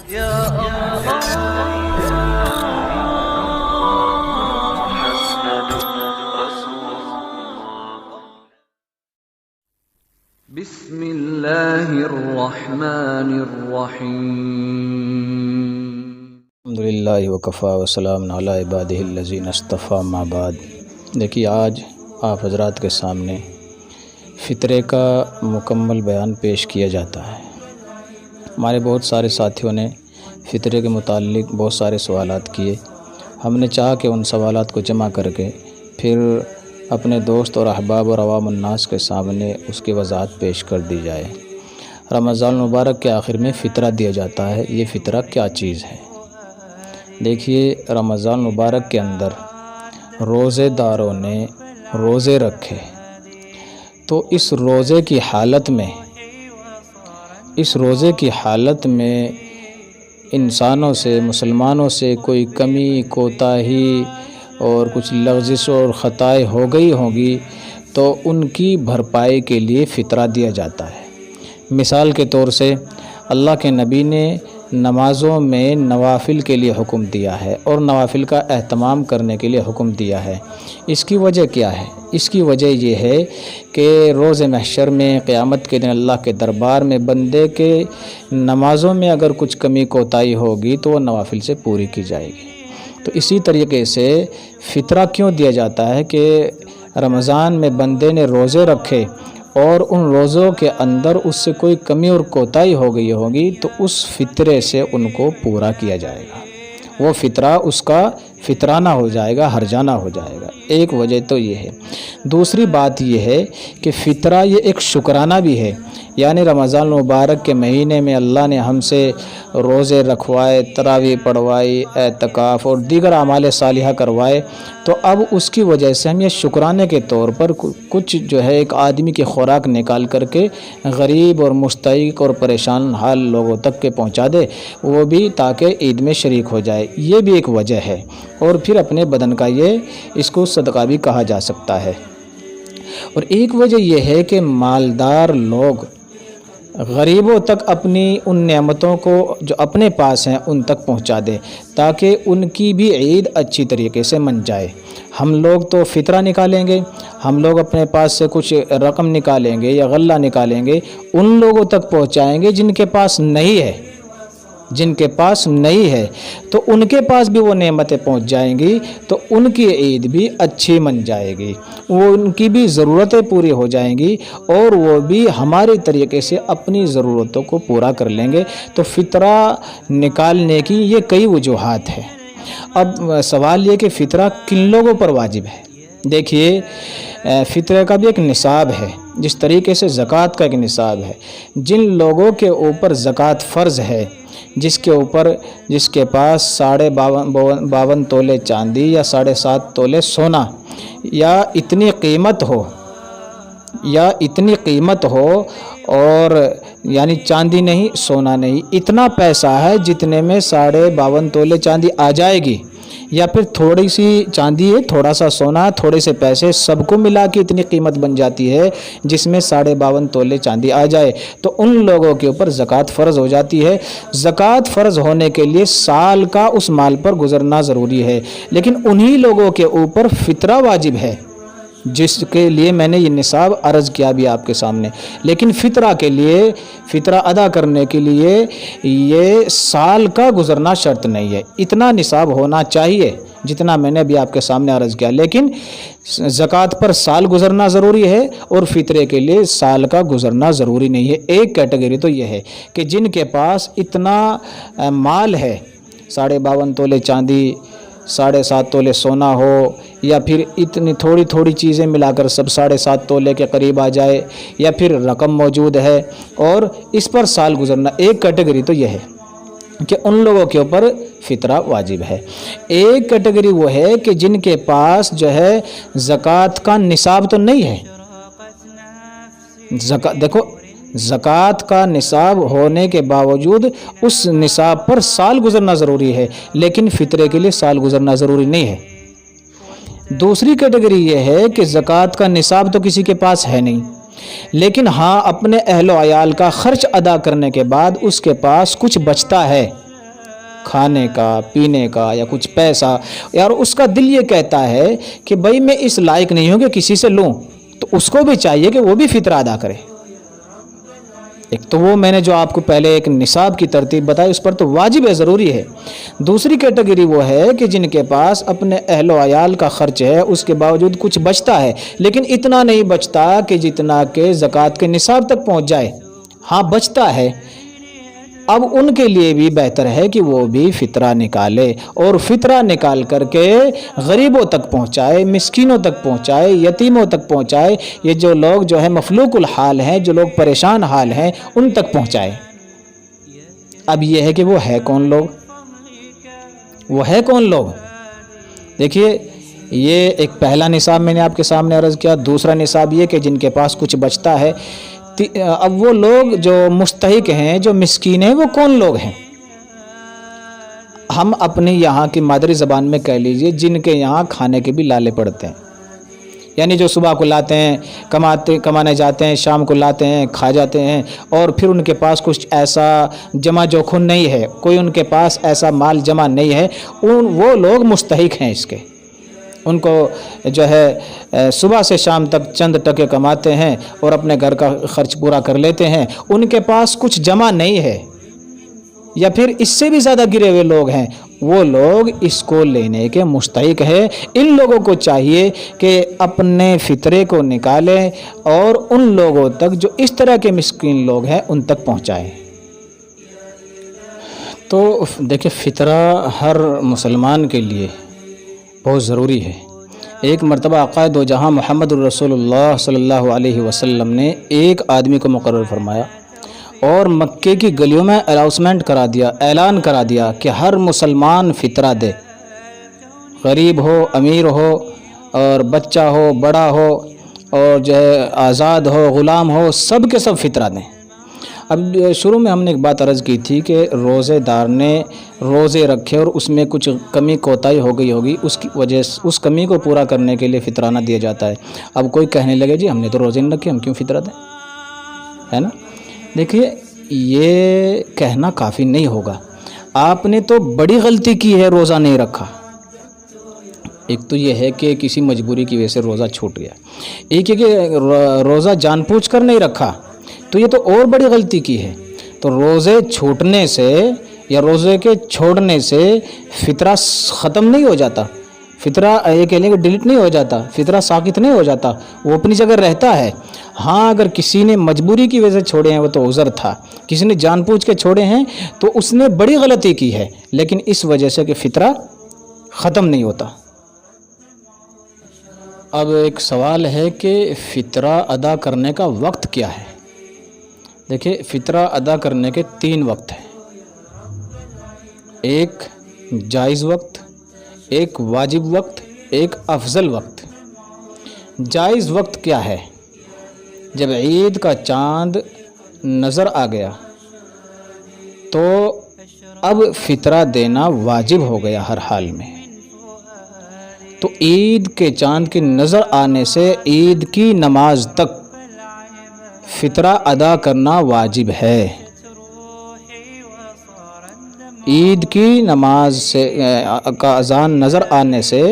يا الله محمد رسول الله. بسم الله الرحمن الرحيم. الحمدللہ وکفا وسلام علی عبادہ الذین اصطفیٰ ما بعد. دیکھیے آج آپ حضرات کے سامنے فطرے کا مکمل بیان پیش کیا جاتا ہے. ہمارے بہت سارے ساتھیوں نے فطرے کے متعلق بہت سارے سوالات کیے. ہم نے چاہا کہ ان سوالات کو جمع کر کے پھر اپنے دوست اور احباب اور عوام الناس کے سامنے اس کی وضاحت پیش کر دی جائے. رمضان المبارک کے آخر میں فطرہ دیا جاتا ہے. یہ فطرہ کیا چیز ہے؟ دیکھیے رمضان المبارک کے اندر روزے داروں نے روزے رکھے تو اس روزے کی حالت میں انسانوں سے مسلمانوں سے کوئی کمی کوتاہی اور کچھ لغزش اور خطائیں ہو گئی ہوں گی تو ان کی بھرپائی کے لیے فطرہ دیا جاتا ہے. مثال کے طور سے اللہ کے نبی نے نمازوں میں نوافل کے لیے حکم دیا ہے اور نوافل کا اہتمام کرنے کے لیے حکم دیا ہے. اس کی وجہ کیا ہے؟ اس کی وجہ یہ ہے کہ روز محشر میں قیامت کے دن اللہ کے دربار میں بندے کے نمازوں میں اگر کچھ کمی کوتاہی ہوگی تو وہ نوافل سے پوری کی جائے گی. تو اسی طریقے سے فطرہ کیوں دیا جاتا ہے کہ رمضان میں بندے نے روزے رکھے اور ان روزوں کے اندر اس سے کوئی کمی اور کوتاہی ہو گئی ہوگی تو اس فطرے سے ان کو پورا کیا جائے گا. وہ فطرہ اس کا فطرانہ ہو جائے گا، ہرجانہ ہو جائے گا. ایک وجہ تو یہ ہے. دوسری بات یہ ہے کہ فطرہ یہ ایک شکرانہ بھی ہے. یعنی رمضان المبارک کے مہینے میں اللہ نے ہم سے روزے رکھوائے، تراویح پڑھوائی، اعتکاف اور دیگر اعمال صالحہ کروائے تو اب اس کی وجہ سے ہم یہ شکرانے کے طور پر کچھ جو ہے ایک آدمی کی خوراک نکال کر کے غریب اور مستحق اور پریشان حال لوگوں تک کے پہنچا دے، وہ بھی تاکہ عید میں شریک ہو جائے. یہ بھی ایک وجہ ہے. اور پھر اپنے بدن کا اس کو صدقہ بھی کہا جا سکتا ہے. اور ایک وجہ یہ ہے کہ مالدار لوگ غریبوں تک اپنی ان نعمتوں کو جو اپنے پاس ہیں ان تک پہنچا دے تاکہ ان کی بھی عید اچھی طریقے سے من جائے. ہم لوگ تو فطرہ نکالیں گے، ہم لوگ اپنے پاس سے کچھ رقم نکالیں گے یا غلہ نکالیں گے، ان لوگوں تک پہنچائیں گے جن کے پاس نہیں ہے تو ان کے پاس بھی وہ نعمتیں پہنچ جائیں گی تو ان کی عید بھی اچھی من جائے گی، وہ ان کی بھی ضرورتیں پوری ہو جائیں گی اور وہ بھی ہمارے طریقے سے اپنی ضرورتوں کو پورا کر لیں گے. تو فطرہ نکالنے کی یہ کئی وجوہات ہیں. اب سوال یہ کہ فطرہ کن لوگوں پر واجب ہے؟ دیکھیے فطرے کا بھی ایک نصاب ہے، جس طریقے سے زکوٰۃ کا ایک نصاب ہے. جن لوگوں کے اوپر زکوٰۃ فرض ہے، جس کے پاس 52 تولے چاندی یا 7.5 تولے سونا یا اتنی قیمت ہو اور یعنی چاندی نہیں سونا نہیں، اتنا پیسہ ہے جتنے میں 52.5 تولے چاندی آ جائے گی، یا پھر تھوڑی سی چاندی ہے، تھوڑا سا سونا، تھوڑے سے پیسے، سب کو ملا کے اتنی قیمت بن جاتی ہے جس میں 52.5 تولے چاندی آ جائے تو ان لوگوں کے اوپر زکوٰۃ فرض ہو جاتی ہے. زکوٰۃ فرض ہونے کے لیے سال کا اس مال پر گزرنا ضروری ہے، لیکن انہی لوگوں کے اوپر فطرہ واجب ہے جس کے لیے میں نے یہ نصاب عرض کیا بھی آپ کے سامنے. لیکن فطرہ ادا کرنے کے لیے یہ سال کا گزرنا شرط نہیں ہے. اتنا نصاب ہونا چاہیے جتنا میں نے بھی آپ کے سامنے عرض کیا، لیکن زکوٰۃ پر سال گزرنا ضروری ہے اور فطرے کے لیے سال کا گزرنا ضروری نہیں ہے. ایک کیٹیگری تو یہ ہے کہ جن کے پاس اتنا مال ہے، 52 تولے چاندی، 7.5 تولے سونا ہو یا پھر اتنی تھوڑی چیزیں ملا کر سب 7.5 تولے کے قریب آ جائے یا پھر رقم موجود ہے اور اس پر سال گزرنا. ایک کیٹیگری تو یہ ہے کہ ان لوگوں کے اوپر فطرہ واجب ہے. ایک کیٹیگری وہ ہے کہ جن کے پاس جو ہے زکوٰۃ کا نصاب تو نہیں ہے. دیکھو زکوٰۃ کا نصاب ہونے کے باوجود اس نصاب پر سال گزرنا ضروری ہے، لیکن فطرے کے لیے سال گزرنا ضروری نہیں ہے. دوسری کیٹیگری یہ ہے کہ زکوٰۃ کا نصاب تو کسی کے پاس ہے نہیں، لیکن ہاں اپنے اہل و عیال کا خرچ ادا کرنے کے بعد اس کے پاس کچھ بچتا ہے، کھانے کا پینے کا یا کچھ پیسہ، یار اس کا دل یہ کہتا ہے کہ بھائی میں اس لائق نہیں ہوں کہ کسی سے لوں، تو اس کو بھی چاہیے کہ وہ بھی فطرہ ادا کرے۔ ایک تو وہ میں نے جو آپ کو پہلے ایک نصاب کی ترتیب بتائی، اس پر تو واجب ہے، ضروری ہے۔ دوسری کیٹیگری وہ ہے کہ جن کے پاس اپنے اہل و عیال کا خرچ ہے، اس کے باوجود کچھ بچتا ہے، لیکن اتنا نہیں بچتا کہ جتنا کہ زکوٰۃ کے نصاب تک پہنچ جائے، ہاں بچتا ہے۔ اب ان کے لیے بھی بہتر ہے کہ وہ بھی فطرہ نکالے، اور فطرہ نکال کر کے غریبوں تک پہنچائے، مسکینوں تک پہنچائے، یتیموں تک پہنچائے، یہ جو لوگ جو ہے مفلوق الحال ہیں، جو لوگ پریشان حال ہیں، ان تک پہنچائے۔ اب یہ ہے کہ وہ ہے کون لوگ، وہ ہے کون لوگ؟ دیکھیے، یہ ایک پہلا نصاب میں نے آپ کے سامنے عرض کیا۔ دوسرا نصاب یہ کہ جن کے پاس کچھ بچتا ہے۔ اب وہ لوگ جو مستحق ہیں، جو مسکین ہیں، وہ کون لوگ ہیں؟ ہم اپنی یہاں کی مادری زبان میں کہہ لیجئے جن کے یہاں کھانے کے بھی لالے پڑتے ہیں، یعنی جو صبح کو لاتے ہیں، کمانے جاتے ہیں، شام کو لاتے ہیں، کھا جاتے ہیں، اور پھر ان کے پاس کچھ ایسا جمع جوکھن نہیں ہے، کوئی ان کے پاس ایسا مال جمع نہیں ہے، وہ لوگ مستحق ہیں اس کے۔ ان کو جو ہے صبح سے شام تک چند ٹکے کماتے ہیں اور اپنے گھر کا خرچ پورا کر لیتے ہیں، ان کے پاس کچھ جمع نہیں ہے، یا پھر اس سے بھی زیادہ گرے ہوئے لوگ ہیں، وہ لوگ اس کو لینے کے مستحق ہے۔ ان لوگوں کو چاہیے کہ اپنے فطرے کو نکالیں اور ان لوگوں تک جو اس طرح کے مسکین لوگ ہیں ان تک پہنچائیں۔ تو دیکھیں، فطرہ ہر مسلمان کے لیے بہت ضروری ہے۔ ایک مرتبہ آقا دو جہاں محمد الرسول اللہ صلی اللہ علیہ وسلم نے ایک آدمی کو مقرر فرمایا اور مکے کی گلیوں میں اعلان کرا دیا کہ ہر مسلمان فطرہ دے، غریب ہو، امیر ہو، اور بچہ ہو، بڑا ہو، اور جو ہے آزاد ہو، غلام ہو، سب کے سب فطرہ دیں۔ اب شروع میں ہم نے ایک بات عرض کی تھی کہ روزے دار نے روزے رکھے اور اس میں کچھ کمی کوتاہی ہو گئی ہوگی، اس کی وجہ سے اس کمی کو پورا کرنے کے لیے فطرانہ دیا جاتا ہے۔ اب کوئی کہنے لگے جی ہم نے تو روزے نہیں رکھے، ہم کیوں فطرہ دیں، ہے نا؟ دیکھیے، یہ کہنا کافی نہیں ہوگا۔ آپ نے تو بڑی غلطی کی ہے، روزہ نہیں رکھا۔ ایک تو یہ ہے کہ کسی مجبوری کی وجہ سے روزہ چھوٹ گیا، ایک ہے کہ روزہ جان بوجھ کر نہیں رکھا، تو یہ تو اور بڑی غلطی کی ہے۔ تو روزے چھوٹنے سے یا روزے کے چھوڑنے سے فطرہ ختم نہیں ہو جاتا، فطرہ یہ کہہ لیں کہ ڈیلیٹ نہیں ہو جاتا، فطرہ ساقط نہیں ہو جاتا، وہ اپنی جگہ رہتا ہے۔ ہاں، اگر کسی نے مجبوری کی وجہ سے چھوڑے ہیں وہ تو عذر تھا، کسی نے جان بوجھ کے چھوڑے ہیں تو اس نے بڑی غلطی کی ہے، لیکن اس وجہ سے کہ فطرہ ختم نہیں ہوتا۔ اب ایک سوال ہے کہ فطرہ ادا کرنے کا وقت کیا ہے؟ دیکھیں، فطرہ ادا کرنے کے 3 وقت ہیں، ایک جائز وقت، ایک واجب وقت، ایک افضل وقت۔ جائز وقت کیا ہے؟ جب عید کا چاند نظر آ گیا تو اب فطرہ دینا واجب ہو گیا ہر حال میں۔ تو عید کے چاند کے نظر آنے سے عید کی نماز تک فطرہ ادا کرنا واجب ہے۔ عید کی نماز سے کا اذان نظر آنے سے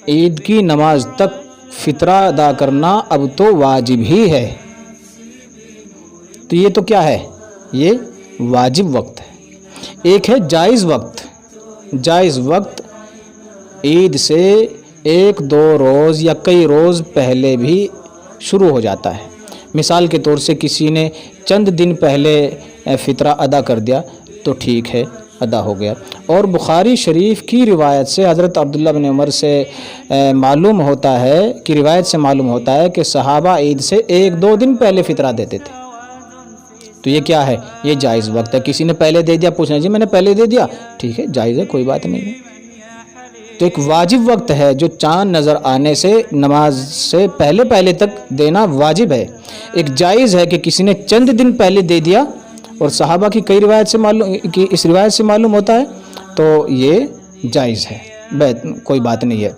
عید کی نماز تک فطرہ ادا کرنا اب تو واجب ہی ہے۔ تو یہ تو کیا ہے؟ یہ واجب وقت ہے۔ ایک ہے جائز وقت۔ جائز وقت عید سے 1-2 روز یا کئی روز پہلے بھی شروع ہو جاتا ہے۔ مثال کے طور سے کسی نے چند دن پہلے فطرہ ادا کر دیا تو ٹھیک ہے، ادا ہو گیا۔ اور بخاری شریف کی روایت سے حضرت عبداللہ بن عمر سے معلوم ہوتا ہے کہ روایت سے معلوم ہوتا ہے کہ صحابہ عید سے 1-2 دن پہلے فطرہ دیتے تھے۔ تو یہ کیا ہے؟ یہ جائز وقت ہے۔ کسی نے پہلے دے دیا، پوچھنا جی میں نے پہلے دے دیا، ٹھیک ہے، جائز ہے، کوئی بات نہیں ہے۔ تو ایک واجب وقت ہے جو چاند نظر آنے سے نماز سے پہلے تک دینا واجب ہے۔ ایک جائز ہے کہ کسی نے چند دن پہلے دے دیا، اور صحابہ کی کئی روایت سے اس روایت سے معلوم ہوتا ہے، تو یہ جائز ہے، کوئی بات نہیں ہے۔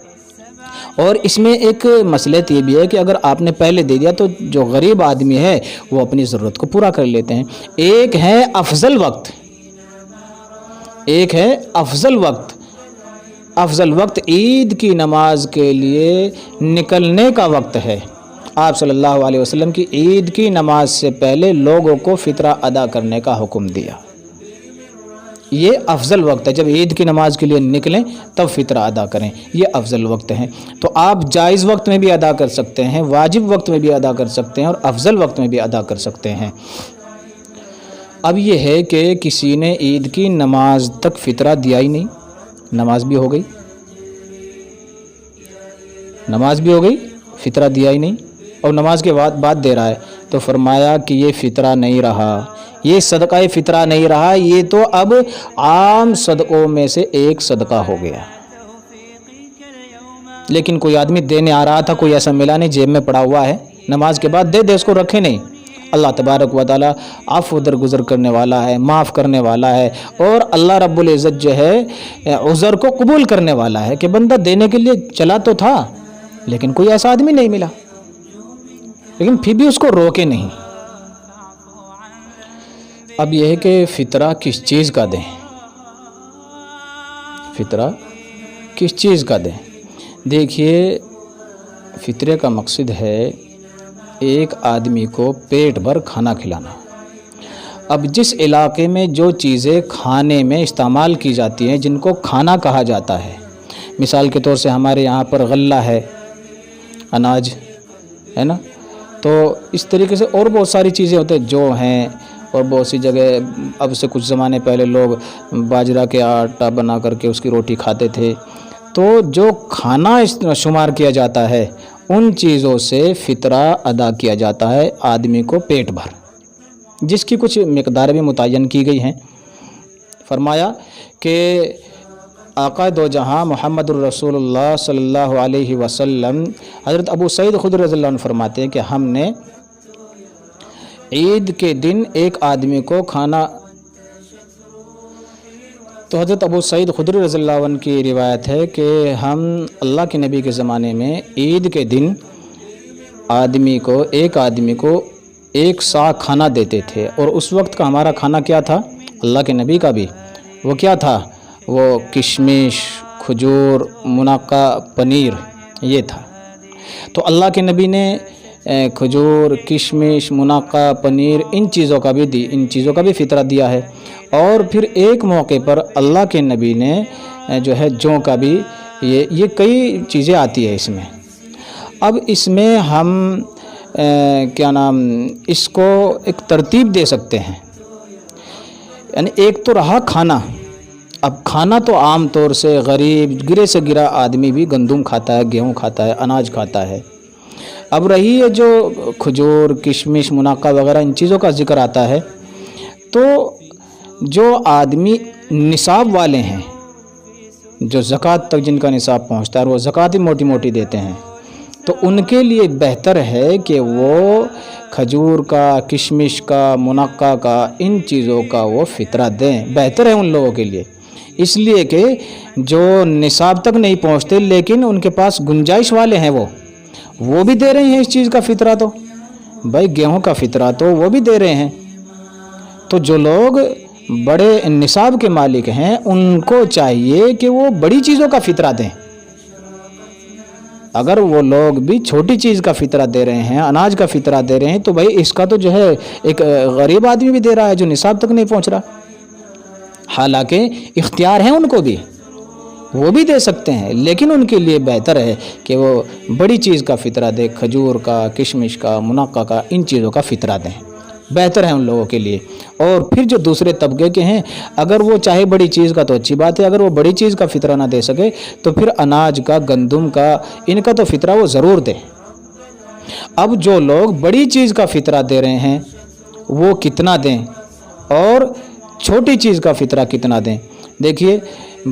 اور اس میں ایک مصلحت یہ بھی ہے کہ اگر آپ نے پہلے دے دیا تو جو غریب آدمی ہے وہ اپنی ضرورت کو پورا کر لیتے ہیں۔ ایک ہے افضل وقت، ایک ہے افضل وقت. افضل وقت عید کی نماز کے لیے نکلنے کا وقت ہے. آپ صلی اللہ علیہ وسلم کی عید کی نماز سے پہلے لوگوں کو فطرہ ادا کرنے کا حکم دیا. یہ افضل وقت ہے. جب عید کی نماز کے لیے نکلیں تب فطرہ ادا کریں. یہ افضل وقت ہے. تو آپ جائز وقت میں بھی ادا کر سکتے ہیں, واجب وقت میں بھی ادا کر سکتے ہیں, اور افضل وقت میں بھی ادا کر سکتے ہیں. اب یہ ہے کہ کسی نے عید کی نماز تک فطرہ دیا ہی نہیں, نماز بھی ہو گئی, نماز بھی ہو گئی, فطرہ دیا ہی نہیں, اور نماز کے بعد دے رہا ہے, تو فرمایا کہ یہ فطرہ نہیں رہا, یہ صدقہ فطرہ نہیں رہا, یہ تو اب عام صدقوں میں سے ایک صدقہ ہو گیا. لیکن کوئی آدمی دینے آ رہا تھا, کوئی ایسا ملا نہیں, جیب میں پڑا ہوا ہے, نماز کے بعد دے اس کو رکھے نہیں. اللہ تبارک و تعالی عفو درگزر کرنے والا ہے, معاف کرنے والا ہے, اور اللہ رب العزت جو ہے عذر کو قبول کرنے والا ہے کہ بندہ دینے کے لیے چلا تو تھا لیکن کوئی ایسا آدمی نہیں ملا, لیکن پھر بھی اس کو روکے نہیں. اب یہ ہے کہ فطرہ کس چیز کا دیں, فطرہ کس چیز کا دیں. دیکھیے فطرے کا مقصد ہے ایک آدمی کو پیٹ بھر کھانا کھلانا. اب جس علاقے میں جو چیزیں کھانے میں استعمال کی جاتی ہیں جن کو کھانا کہا جاتا ہے, مثال کے طور سے ہمارے یہاں پر غلہ ہے, اناج ہے نا, تو اس طریقے سے اور بہت ساری چیزیں ہوتے ہیں جو ہیں, اور بہت سی جگہ اب سے کچھ زمانے پہلے لوگ باجرہ کے آٹا بنا کر کے اس کی روٹی کھاتے تھے. تو جو کھانا شمار کیا جاتا ہے ان چیزوں سے فطرہ ادا کیا جاتا ہے آدمی کو پیٹ بھر, جس کی کچھ مقدار بھی متعین کی گئی ہیں. فرمایا کہ آقا دو جہاں محمد الرسول اللہ صلی اللہ علیہ وسلم, حضرت ابو سعید خدری رضی اللہ عنہ فرماتے ہیں کہ ہم نے عید کے دن ایک آدمی کو کھانا, تو حضرت ابو سعید خدری رضی اللہ عنہ کی روایت ہے کہ ہم اللہ کے نبی کے زمانے میں عید کے دن ایک آدمی کو 1 صاع کھانا دیتے تھے, اور اس وقت کا ہمارا کھانا کیا تھا, اللہ کے نبی کا بھی وہ کیا تھا, وہ کشمش, کھجور, منقع, پنیر, یہ تھا. تو اللہ کے نبی نے کھجور, کشمش, منقع, پنیر ان چیزوں کا بھی فطرہ دیا ہے. اور پھر ایک موقع پر اللہ کے نبی نے جو ہے جو کا بھی, یہ کئی چیزیں آتی ہے اس میں. اب اس میں ہم اس کو ایک ترتیب دے سکتے ہیں. یعنی ایک تو رہا کھانا. اب کھانا تو عام طور سے غریب گرے سے گرا آدمی بھی گندم کھاتا ہے, گیہوں کھاتا ہے, اناج کھاتا ہے. اب رہی ہے جو کھجور, کشمش, منقع وغیرہ ان چیزوں کا ذکر آتا ہے, تو جو آدمی نصاب والے ہیں, جو زکوٰۃ تک جن کا نصاب پہنچتا ہے, وہ زکوٰۃ ہی موٹی موٹی دیتے ہیں, تو ان کے لیے بہتر ہے کہ وہ کھجور کا, کشمش کا, منقع کا, ان چیزوں کا وہ فطرہ دیں. بہتر ہے ان لوگوں کے لیے, اس لیے کہ جو نصاب تک نہیں پہنچتے لیکن ان کے پاس گنجائش والے ہیں, وہ بھی دے رہے ہیں اس چیز کا فطرہ. تو بھائی گیہوں کا فطرہ تو وہ بھی دے رہے ہیں. تو جو لوگ بڑے نصاب کے مالک ہیں ان کو چاہیے کہ وہ بڑی چیزوں کا فطرہ دیں. اگر وہ لوگ بھی چھوٹی چیز کا فطرہ دے رہے ہیں, اناج کا فطرہ دے رہے ہیں, تو بھائی اس کا تو جو ہے ایک غریب آدمی بھی دے رہا ہے جو نصاب تک نہیں پہنچ رہا. حالانکہ اختیار ہیں ان کو بھی, وہ بھی دے سکتے ہیں, لیکن ان کے لیے بہتر ہے کہ وہ بڑی چیز کا فطرہ دے, کھجور کا, کشمش کا, منقع کا, ان چیزوں کا فطرہ دیں. بہتر ہے ان لوگوں کے لیے. اور پھر جو دوسرے طبقے کے ہیں, اگر وہ چاہے بڑی چیز کا تو اچھی بات ہے, اگر وہ بڑی چیز کا فطرہ نہ دے سکے تو پھر اناج کا, گندم کا, ان کا تو فطرہ وہ ضرور دے. اب جو لوگ بڑی چیز کا فطرہ دے رہے ہیں وہ کتنا دیں, اور چھوٹی چیز کا فطرہ کتنا دیں. دیکھیے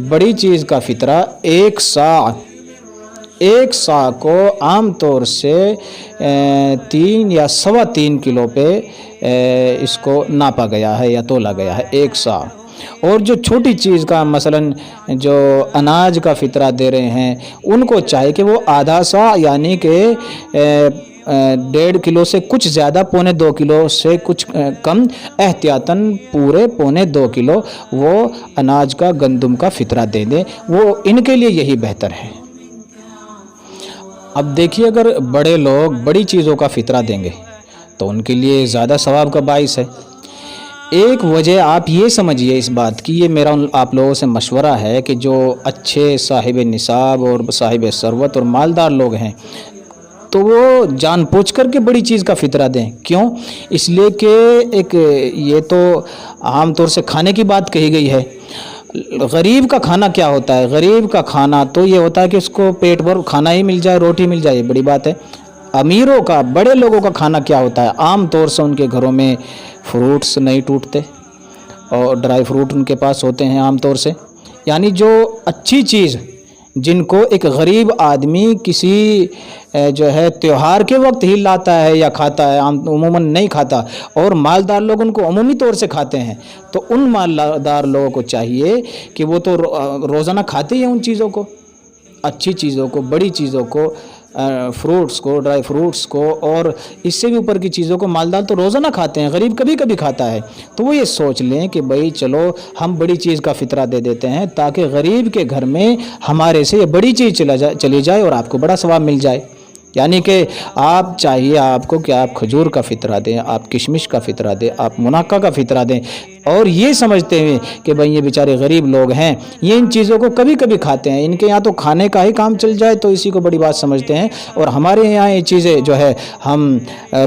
بڑی چیز کا فطرہ 1 صاع, 1 صاع کو عام طور سے 3 یا 3.25 کلو پہ اس کو ناپا گیا ہے یا تولا گیا ہے 1 صاع. اور جو چھوٹی چیز کا مثلاً جو اناج کا فطرہ دے رہے ہیں ان کو چاہے کہ وہ آدھا صاع یعنی کہ 1.5 کلو سے کچھ زیادہ، 1.25 کلو سے کچھ کم، احتیاطاً پورے 1.25 کلو وہ اناج کا، گندم کا فطرہ دے دیں، وہ ان کے لیے یہی بہتر ہے۔ اب دیکھیے اگر بڑے لوگ بڑی چیزوں کا فطرہ دیں گے تو ان کے لیے زیادہ ثواب کا باعث ہے۔ ایک وجہ آپ یہ سمجھیے اس بات کی، یہ میرا آپ لوگوں سے مشورہ ہے کہ جو اچھے صاحب نصاب اور صاحب ثروت اور مالدار لوگ ہیں تو وہ جان بوجھ کر کے بڑی چیز کا فطرہ دیں۔ کیوں؟ اس لیے کہ ایک یہ تو عام طور سے کھانے کی بات کہی گئی ہے۔ غریب کا کھانا کیا ہوتا ہے؟ غریب کا کھانا تو یہ ہوتا ہے کہ اس کو پیٹ بھر کھانا ہی مل جائے، روٹی مل جائے، یہ بڑی بات ہے۔ امیروں کا، بڑے لوگوں کا کھانا کیا ہوتا ہے؟ عام طور سے ان کے گھروں میں فروٹس نہیں ٹوٹتے اور ڈرائی فروٹ ان کے پاس ہوتے ہیں عام طور سے، یعنی جو اچھی چیز جن کو ایک غریب آدمی کسی جو ہے تہوار کے وقت ہی لاتا ہے یا کھاتا ہے، عموماً نہیں کھاتا، اور مالدار لوگ ان کو عمومی طور سے کھاتے ہیں، تو ان مالدار لوگوں کو چاہیے کہ وہ تو روزانہ کھاتے ہیں ان چیزوں کو، اچھی چیزوں کو، بڑی چیزوں کو، فروٹس کو، ڈرائی فروٹس کو، اور اس سے بھی اوپر کی چیزوں کو مالدار تو روزانہ کھاتے ہیں، غریب کبھی کبھی کھاتا ہے۔ تو وہ یہ سوچ لیں کہ بھئی چلو ہم بڑی چیز کا فطرہ دے دیتے ہیں تاکہ غریب کے گھر میں ہمارے سے یہ بڑی چیز چلی جائے اور آپ کو بڑا ثواب مل جائے۔ یعنی کہ آپ چاہیے آپ کو کہ آپ کھجور کا فطرہ دیں، آپ کشمش کا فطرہ دیں، آپ منقع کا فطرہ دیں، اور یہ سمجھتے ہوئے کہ بھئی یہ بیچارے غریب لوگ ہیں، یہ ان چیزوں کو کبھی کبھی کھاتے ہیں، ان کے یہاں تو کھانے کا ہی کام چل جائے تو اسی کو بڑی بات سمجھتے ہیں، اور ہمارے یہاں یہ چیزیں جو ہے ہم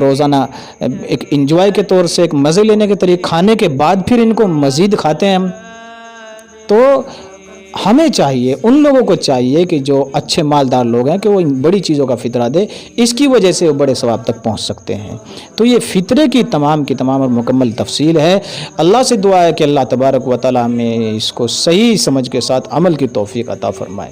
روزانہ ایک انجوائے کے طور سے، ایک مزے لینے کے طریقے، کھانے کے بعد پھر ان کو مزید کھاتے ہیں ہم۔ تو ہمیں چاہیے، ان لوگوں کو چاہیے کہ جو اچھے مالدار لوگ ہیں کہ وہ ان بڑی چیزوں کا فطرہ دے، اس کی وجہ سے وہ بڑے ثواب تک پہنچ سکتے ہیں۔ تو یہ فطرے کی تمام اور مکمل تفصیل ہے۔ اللہ سے دعا ہے کہ اللہ تبارک و تعالی ہمیں اس کو صحیح سمجھ کے ساتھ عمل کی توفیق عطا فرمائے۔